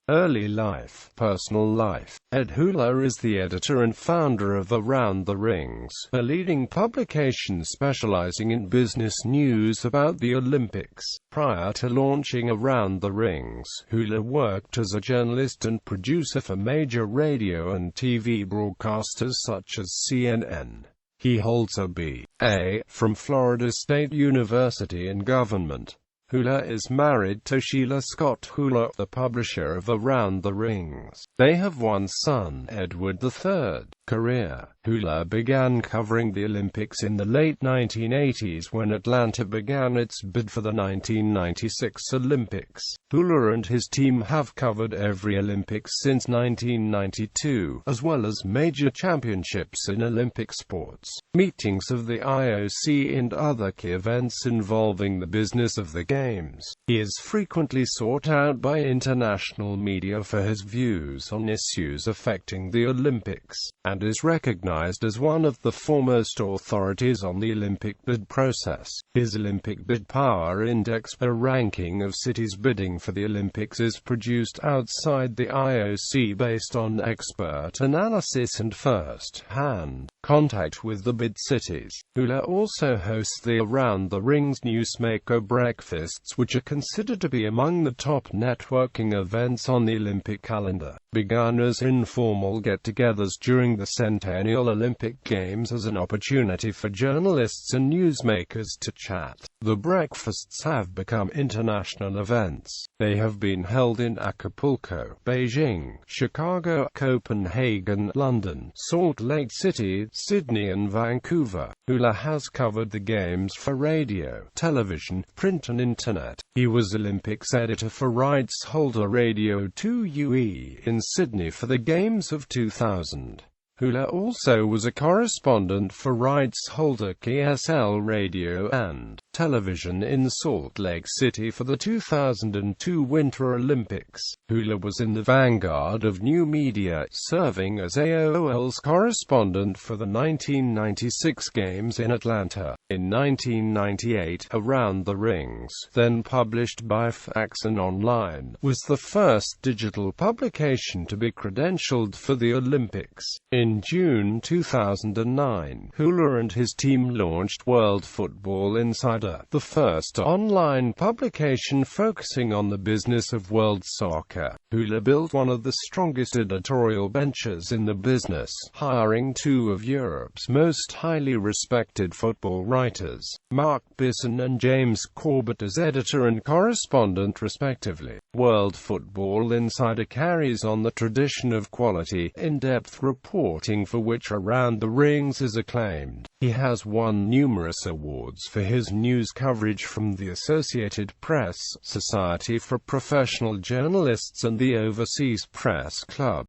Early life, personal life. Ed Hula is the editor and founder of Around the Rings, a leading publication specializing in business news about the Olympics. Prior to launching Around the Rings, Hula worked as a journalist and producer for major radio and TV broadcasters such as CNN. He holds a B.A. from Florida State University in Government. Hula is married to Sheila Scott Hula, the publisher of Around the Rings. They have one son, Edward III. Career. Hula began covering the Olympics in the late 1980s when Atlanta began its bid for the 1996 Olympics. Hula and his team have covered every Olympics since 1992, as well as major championships in Olympic sports, meetings of the IOC and other key events involving the business of the Games. He is frequently sought out by international media for his views on issues affecting the Olympics, and is recognized as one of the foremost authorities on the Olympic bid process. His Olympic Bid Power Index, a ranking of cities bidding for the Olympics, is produced outside the IOC based on expert analysis and first-hand contact with the bid cities. Hula also hosts the Around the Rings Newsmaker Breakfasts, which are considered to be among the top networking events on the Olympic calendar. Begun as informal get-togethers during the Centennial Olympic Games as an opportunity for journalists and newsmakers to chat, the breakfasts have become international events. They have been held in Acapulco, Beijing, Chicago, Copenhagen, London, Salt Lake City, Sydney and Vancouver. Hula has covered the Games for radio, television, print and internet. He was Olympics editor for rights holder Radio 2UE in Sydney for the Games of 2000. Hula also was a correspondent for rights holder KSL Radio and television in Salt Lake City for the 2002 Winter Olympics. Hula was in the vanguard of new media, serving as AOL's correspondent for the 1996 Games in Atlanta. In 1998, Around the Rings, then published by Fax and Online, was the first digital publication to be credentialed for the Olympics. In June 2009, Hula and his team launched World Football Insider, the first online publication focusing on the business of world soccer. Hula built one of the strongest editorial benches in the business, hiring two of Europe's most highly respected football writers, Mark Bisson and James Corbett, as editor and correspondent respectively. World Football Insider carries on the tradition of quality, in-depth reporting for which Around the Rings is acclaimed. He has won numerous awards for his news coverage from the Associated Press, Society for Professional Journalists and the Overseas Press Club.